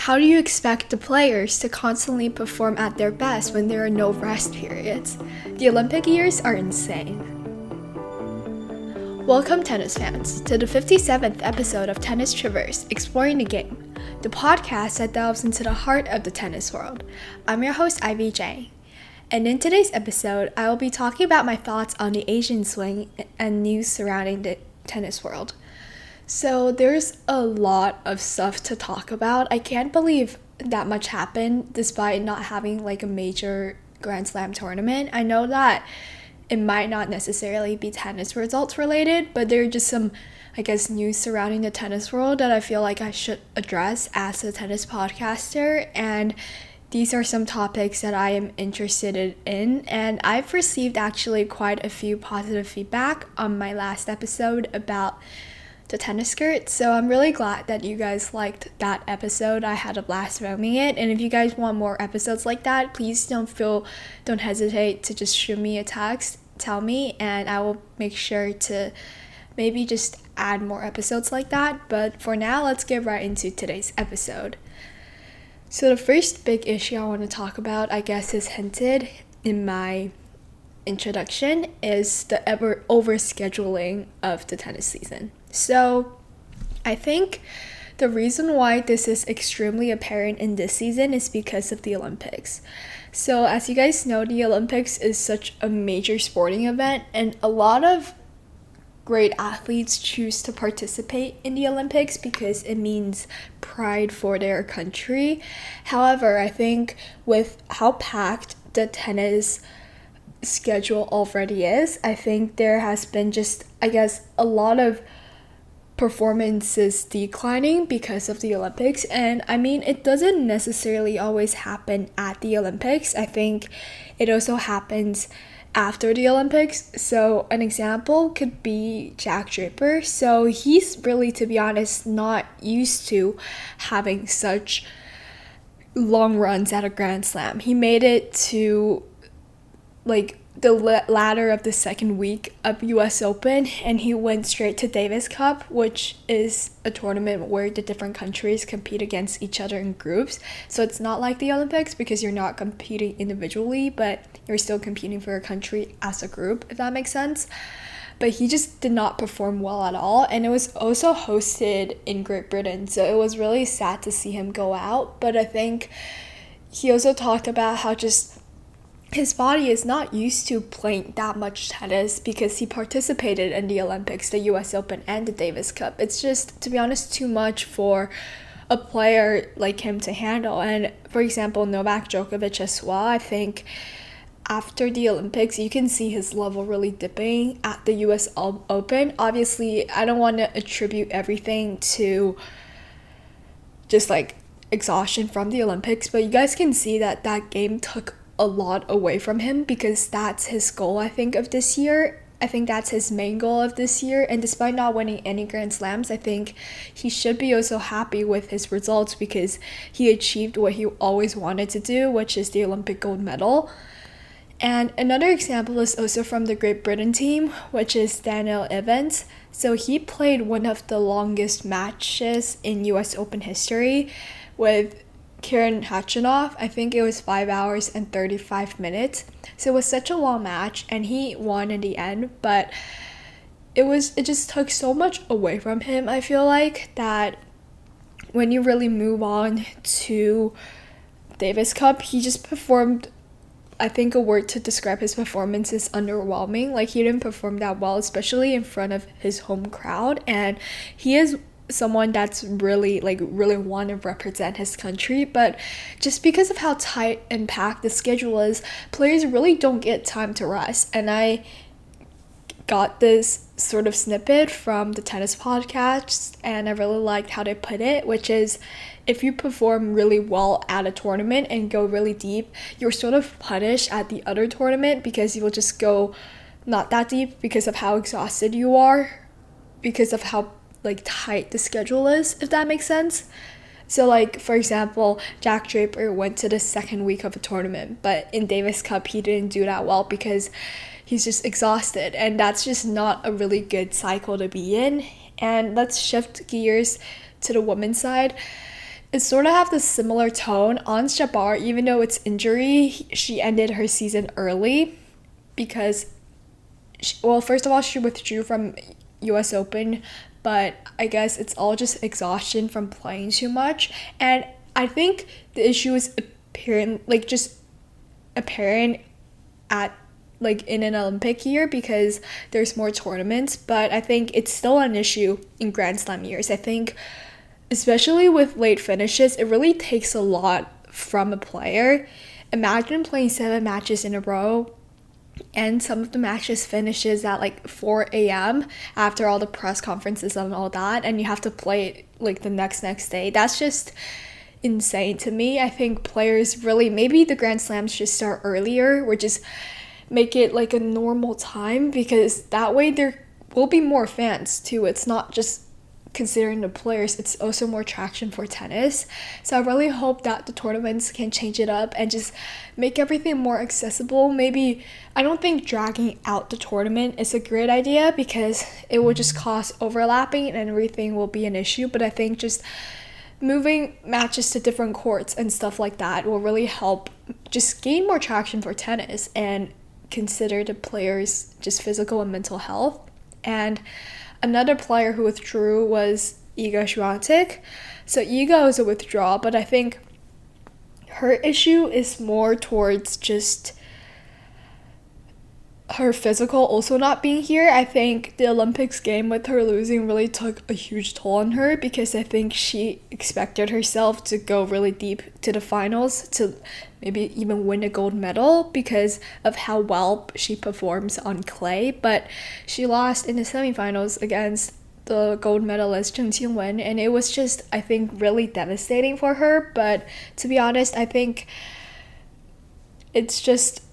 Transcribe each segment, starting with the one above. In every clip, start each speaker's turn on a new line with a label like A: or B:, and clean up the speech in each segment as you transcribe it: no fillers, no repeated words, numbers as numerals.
A: how do you expect the players to constantly perform at their best when there are no rest periods? The Olympic years are insane. Welcome, tennis fans, to the 57th episode of Tennis Traverse, Exploring the Game, the podcast that delves into the heart of the tennis world. I'm your host, Ivy Zhang, and in today's episode, I will be talking about my thoughts on the Asian swing and news surrounding the tennis world. So there's a lot of stuff to talk about. I can't believe that much happened despite not having like a major Grand Slam tournament. I know that it might not necessarily be tennis results related, but there are just some, news surrounding the tennis world that I feel like I should address as a tennis podcaster. And these are some topics that I am interested in. And I've received actually quite a few positive feedback on my last episode about the tennis skirt. So I'm really glad that you guys liked that episode. I had a blast filming it. And if you guys want more episodes like that, please don't hesitate to just shoot me a text, tell me, and I will make sure to maybe just add more episodes like that. But for now, let's get right into today's episode. So the first big issue I want to talk about, is hinted in my introduction, is the overscheduling of the tennis season. So I think the reason why this is extremely apparent in this season is because of the Olympics. So as you guys know, the Olympics is such a major sporting event, and a lot of great athletes choose to participate in the Olympics because it means pride for their country. However, I think with how packed the tennis schedule already is, I think there has been just, a lot of performances declining because of the Olympics. And it doesn't necessarily always happen at the Olympics. I think it also happens after the Olympics. So an example could be Draper. So he's really, to be honest, not used to having such long runs at a Grand Slam. He made it to the ladder of the second week of US Open, and he went straight to Davis Cup, which is a tournament where the different countries compete against each other in groups. So it's not like the Olympics because you're not competing individually, but you're still competing for a country as a group, if that makes sense. But he just did not perform well at all, and it was also hosted in Great Britain, so it was really sad to see him go out. But I think he also talked about how just his body is not used to playing that much tennis because he participated in the Olympics, the US Open, and the Davis Cup. It's just, to be honest, too much for a player like him to handle. And for example, Novak Djokovic as well, I think after the Olympics, you can see his level really dipping at the US Open. Obviously, I don't want to attribute everything to just exhaustion from the Olympics, but you guys can see that game took a lot away from him because that's his goal, I think, of this year. I think that's his main goal of this year, and despite not winning any Grand Slams, I think he should be also happy with his results because he achieved what he always wanted to do, which is the Olympic gold medal. And another example is also from the Great Britain team, which is Daniel Evans. So he played one of the longest matches in US Open history with Karen Khachanov. I think it was 5 hours and 35 minutes. So it was such a long match, and he won in the end, but it just took so much away from him. I feel like that when you really move on to Davis Cup, he just performed, I think a word to describe his performance is underwhelming. He didn't perform that well, especially in front of his home crowd, and he is someone that's really want to represent his country, but just because of how tight and packed the schedule is, players really don't get time to rest. And I got this sort of snippet from the tennis podcast, and I really liked how they put it, which is if you perform really well at a tournament and go really deep, you're sort of punished at the other tournament because you will just go not that deep because of how exhausted you are, because of how tight the schedule is, if that makes sense. So for example, Jack Draper went to the second week of a tournament, but in Davis Cup he didn't do that well because he's just exhausted, and that's just not a really good cycle to be in. And let's shift gears to the women's side. it sort of have the similar tone. Ons Jabbar, even though it's injury, she ended her season early because, first of all, she withdrew from US Open, but I guess it's all just exhaustion from playing too much. And I think the issue is apparent at in an Olympic year because there's more tournaments, but I think it's still an issue in Grand Slam years. I think especially with late finishes, it really takes a lot from a player. Imagine playing 7 matches in a row and some of the matches finishes at 4 a.m. after all the press conferences and all that, and you have to play it the next day. That's just insane to me. I think players really, maybe the Grand Slams should start earlier or just make it a normal time, because that way there will be more fans too. It's not just considering the players, it's also more traction for tennis. So I really hope that the tournaments can change it up and just make everything more accessible. Maybe, I don't think dragging out the tournament is a great idea because it will just cause overlapping and everything will be an issue, but I think just moving matches to different courts and stuff like that will really help just gain more traction for tennis and consider the players' just physical and mental health. And another player who withdrew was Iga Swiatek. So Iga is a withdrawal, but I think her issue is more towards just her physical also not being here. I think the Olympics game with her losing really took a huge toll on her because I think she expected herself to go really deep to the finals to maybe even win a gold medal because of how well she performs on clay, but she lost in the semifinals against the gold medalist Zheng Qingwen, and it was just, I think, really devastating for her. But to be honest, I think it's just,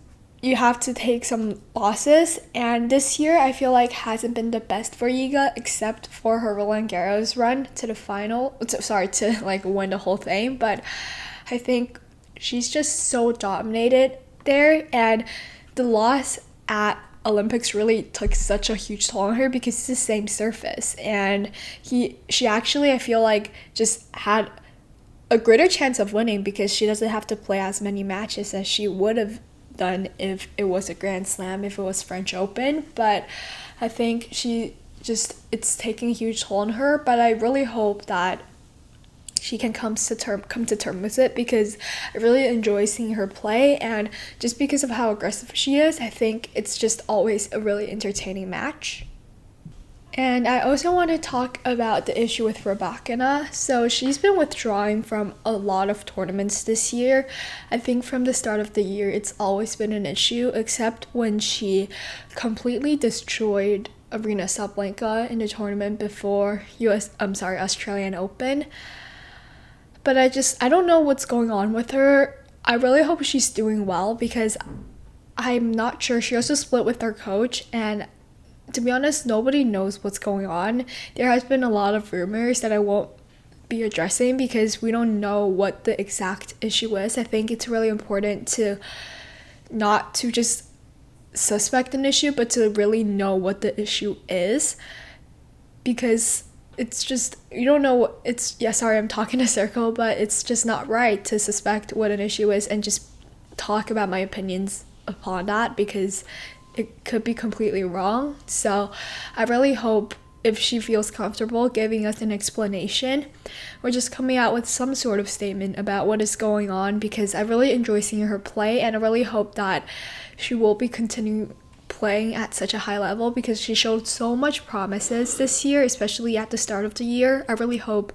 A: you have to take some losses, and this year I feel like hasn't been the best for Iga except for her Roland Garros run to the final, to win the whole thing. But I think she's just so dominated there, and the loss at Olympics really took such a huge toll on her because it's the same surface, and she actually, I feel like, just had a greater chance of winning because she doesn't have to play as many matches as she would have done if it was a Grand Slam, if it was French Open. But I think it's taking a huge toll on her, but I really hope that she can come to terms with it because I really enjoy seeing her play, and just because of how aggressive she is, I think it's just always a really entertaining match. And I also want to talk about the issue with Rybakina. So she's been withdrawing from a lot of tournaments this year. I think from the start of the year, it's always been an issue, except when she completely destroyed Aryna Sabalenka in the tournament before Australian Open. But I don't know what's going on with her. I really hope she's doing well because I'm not sure. She also split with her coach, and to be honest, nobody knows what's going on. There has been a lot of rumors that I won't be addressing because we don't know what the exact issue is. I think it's really important to not to just suspect an issue, but to really know what the issue is, because it's just, you don't know. I'm talking in a circle, but it's just not right to suspect what an issue is and just talk about my opinions upon that because it could be completely wrong. So I really hope if she feels comfortable giving us an explanation or just coming out with some sort of statement about what is going on, because I really enjoy seeing her play, and I really hope that she will be continuing playing at such a high level because she showed so much promises this year, especially at the start of the year. I really hope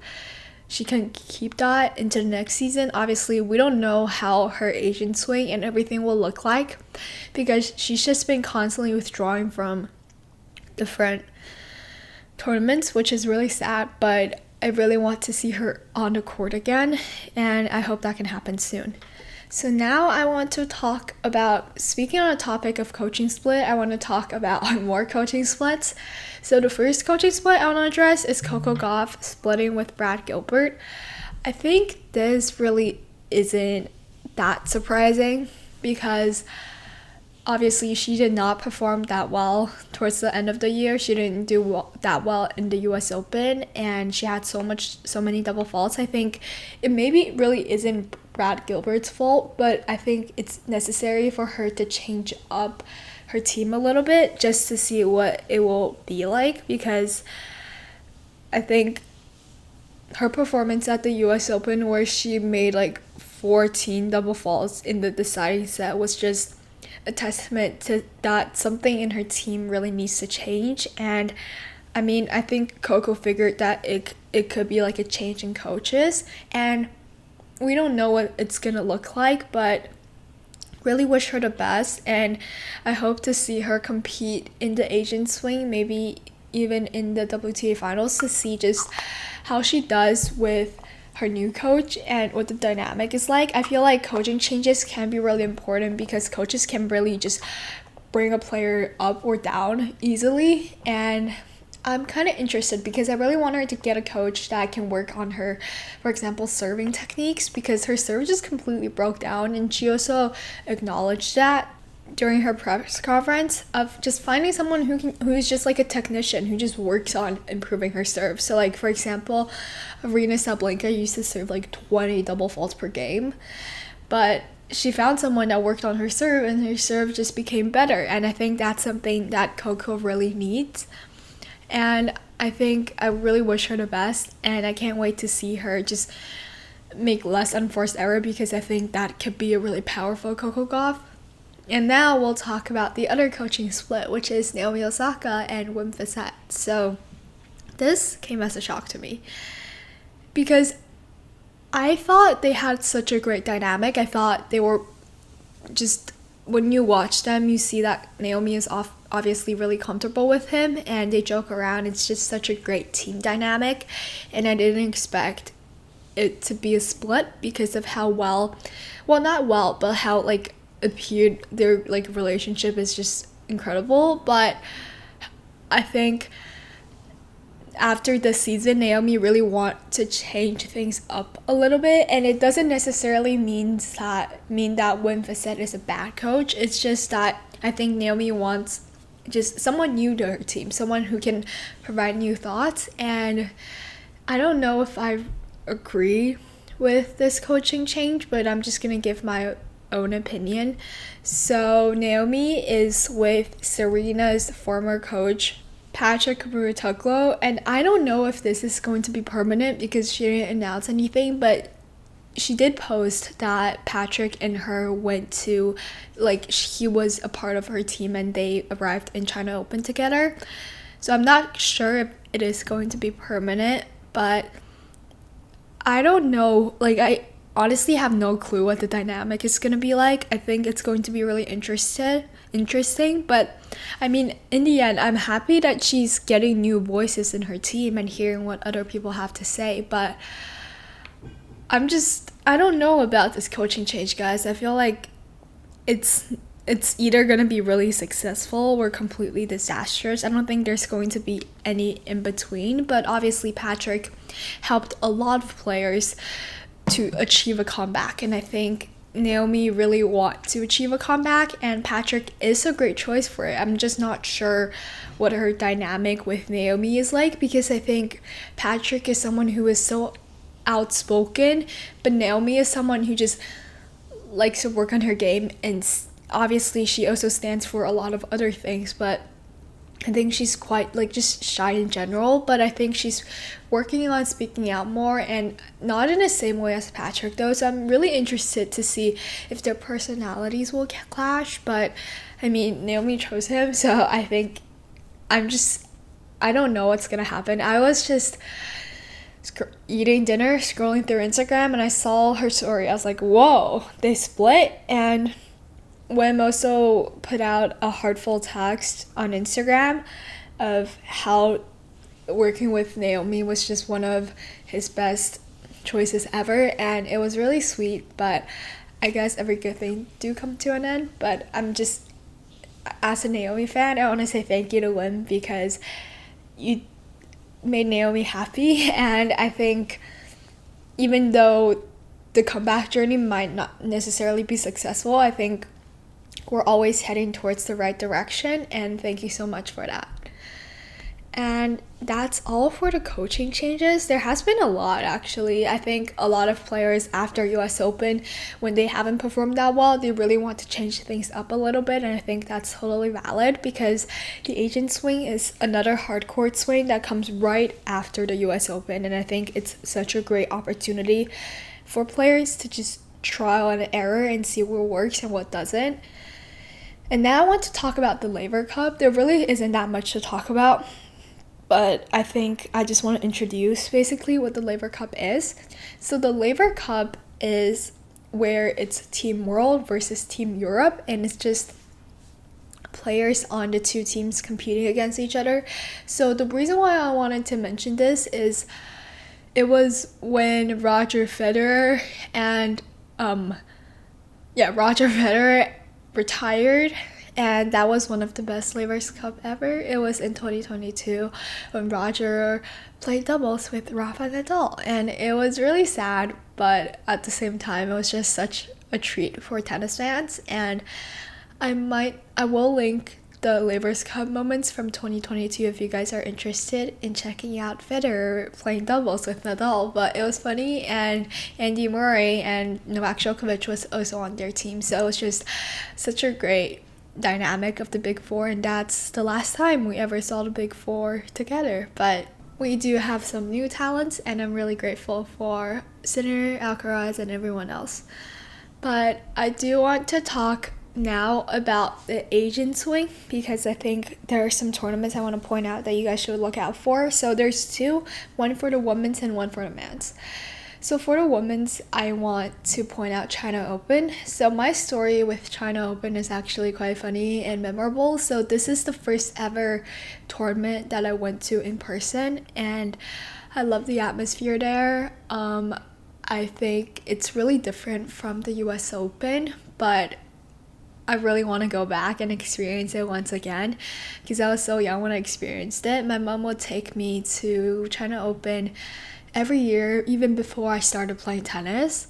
A: she can keep that into the next season. Obviously, we don't know how her Asian swing and everything will look like because she's just been constantly withdrawing from different tournaments, which is really sad, but I really want to see her on the court again, and I hope that can happen soon. So now I want to talk about, speaking on a topic of coaching split, I want to talk about more coaching splits. So the first coaching split I want to address is Coco Gauff splitting with Brad Gilbert. I think this really isn't that surprising because obviously she did not perform that well towards the end of the year. She didn't do that well in the US Open, and she had so many double faults. I think it maybe really isn't Brad Gilbert's fault, but I think it's necessary for her to change up her team a little bit just to see what it will be like, because I think her performance at the US Open, where she made like 14 double faults in the deciding set, was just a testament to that something in her team really needs to change. And I mean, I think Coco figured that it could be like a change in coaches, and we don't know what it's gonna look like, but really wish her the best, and I hope to see her compete in the Asian swing, maybe even in the WTA finals, to see just how she does with her new coach and what the dynamic is like. I feel like coaching changes can be really important because coaches can really just bring a player up or down easily, and I'm kind of interested because I really want her to get a coach that can work on her, for example, serving techniques, because her serve just completely broke down, and she also acknowledged that during her press conference, of just finding someone who's just like a technician who just works on improving her serve. So like, for example, Arena Sabalenka used to serve like 20 double faults per game, but she found someone that worked on her serve, and her serve just became better. And I think that's something that Coco really needs, and I think I really wish her the best, and I can't wait to see her just make less unforced error, because I think that could be a really powerful Coco Gauff. And now we'll talk about the other coaching split, which is Naomi Osaka and Wim Fissette. So this came as a shock to me, because I thought they had such a great dynamic. I thought they were just, when you watch them, you see that Naomi is obviously really comfortable with him, and they joke around. It's just such a great team dynamic, and I didn't expect it to be a split because of how how like appeared their like relationship is just incredible. But I think after this season, Naomi really want to change things up a little bit, and it doesn't necessarily mean that Wim Fissette is a bad coach. It's just that I think Naomi wants just someone new to her team, someone who can provide new thoughts, and I don't know if I agree with this coaching change, but I'm just gonna give my own opinion. So Naomi is with Serena's former coach, Patrick Mouratoglou, and I don't know if this is going to be permanent because she didn't announce anything, but she did post that Patrick and her went to, like, he was a part of her team and they arrived in China Open together. So I'm not sure if it is going to be permanent, but I don't know. Like, I honestly have no clue what the dynamic is going to be like. I think it's going to be really interesting, but I mean, in the end, I'm happy that she's getting new voices in her team and hearing what other people have to say, but I don't know about this coaching change, guys. I feel like it's either going to be really successful or completely disastrous. I don't think there's going to be any in between, but obviously Patrick helped a lot of players to achieve a comeback, and I think Naomi really wants to achieve a comeback, and Patrick is a great choice for it. I'm just not sure what her dynamic with Naomi is like, because I think Patrick is someone who is so outspoken, but Naomi is someone who just likes to work on her game, and obviously she also stands for a lot of other things, but I think she's quite like just shy in general, but I think she's working on speaking out more, and not in the same way as Patrick though. So I'm really interested to see if their personalities will clash, but I mean, Naomi chose him, so I think I don't know what's gonna happen. I was just eating dinner, scrolling through Instagram, and I saw her story. I was like, whoa, they split. And Wim also put out a heartful text on Instagram of how working with Naomi was just one of his best choices ever, and it was really sweet. But I guess every good thing do come to an end. But I'm just, as a Naomi fan, I want to say thank you to Wim, because you made Naomi happy, and I think even though the comeback journey might not necessarily be successful, I think we're always heading towards the right direction, and thank you so much for that. And that's all for the coaching changes. There has been a lot, actually. I think a lot of players after US Open, when they haven't performed that well, they really want to change things up a little bit, and I think that's totally valid because the Asian swing is another hard court swing that comes right after the US Open, and I think it's such a great opportunity for players to just trial and error and see what works and what doesn't. And now I want to talk about the Laver Cup. There really isn't that much to talk about, but I think I just want to introduce basically what the Laver Cup is. So the Laver Cup is where it's Team World versus Team Europe, and it's just players on the two teams competing against each other. So the reason why I wanted to mention this is it was when Roger Federer retired, and that was one of the best Laver Cup ever. It was in 2022 when Roger played doubles with Rafa Nadal, and it was really sad, but at the same time it was just such a treat for tennis fans. And I will link the Laver Cup moments from 2022 if you guys are interested in checking out Federer playing doubles with Nadal. But it was funny, and Andy Murray and Novak Djokovic was also on their team, so it was just such a great dynamic of the Big Four, and that's the last time we ever saw the Big Four together. But we do have some new talents, and I'm really grateful for Sinner, Alcaraz, and everyone else. But I do want to talk now about the Asian swing because I think there are some tournaments I want to point out that you guys should look out for. So there's two, one for the women's and one for the men's. So for the women's, I want to point out China Open. So my story with China Open is actually quite funny and memorable. So this is the first ever tournament that I went to in person, and I love the atmosphere there. I think it's really different from the US Open, but I really want to go back and experience it once again because I was so young when I experienced it. My mom would take me to China Open every year, even before I started playing tennis.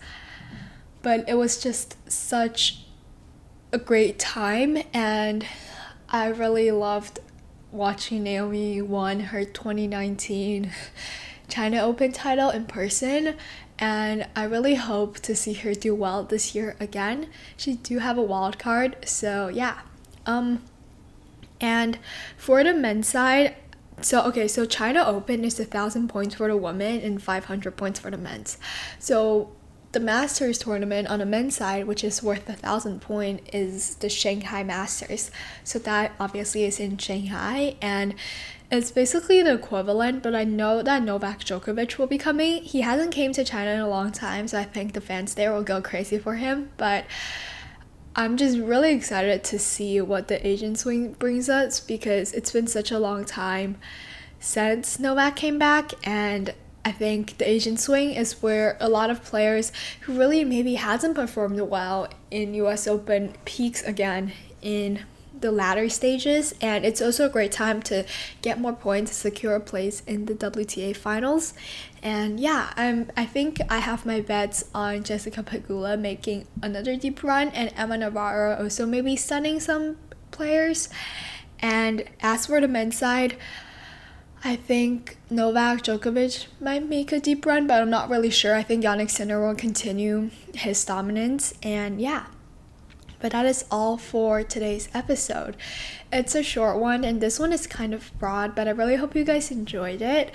A: But it was just such a great time, and I really loved watching Naomi won her 2019 China Open title in person, and I really hope to see her do well this year again. She do have a wild card, so yeah. And for the men's side, so China Open is 1,000 points for the women and 500 points for the men's. So the Masters tournament on the men's side, which is worth 1,000 points, is the Shanghai Masters. So that obviously is in Shanghai, and it's basically the equivalent, but I know that Novak Djokovic will be coming. He hasn't came to China in a long time, so I think the fans there will go crazy for him. But I'm just really excited to see what the Asian swing brings us because it's been such a long time since Novak came back, and I think the Asian swing is where a lot of players who really maybe hasn't performed well in US Open peaks again in the latter stages, and it's also a great time to get more points, secure a place in the WTA finals. And yeah, I think I have my bets on Jessica Pegula making another deep run, and Emma Navarro also maybe stunning some players. And as for the men's side, I think Novak Djokovic might make a deep run, but I'm not really sure. I think Jannik Sinner will continue his dominance, and yeah. But that is all for today's episode. It's a short one, and this one is kind of broad, but I really hope you guys enjoyed it.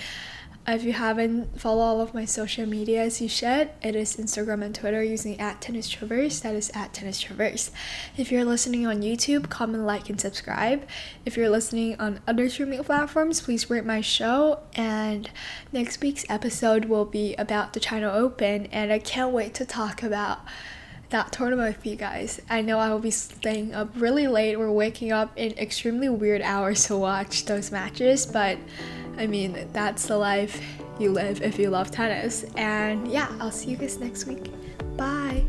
A: If you haven't followed all of my social medias, you should. It is Instagram and Twitter using @TennisTraverse. That is @TennisTraverse. If you're listening on YouTube, comment, like, and subscribe. If you're listening on other streaming platforms, please rate my show. And next week's episode will be about the China Open, and I can't wait to talk about that tournament with you guys. I know I will be staying up really late or waking up in extremely weird hours to watch those matches, but I mean, that's the life you live if you love tennis. And yeah, I'll see you guys next week. Bye!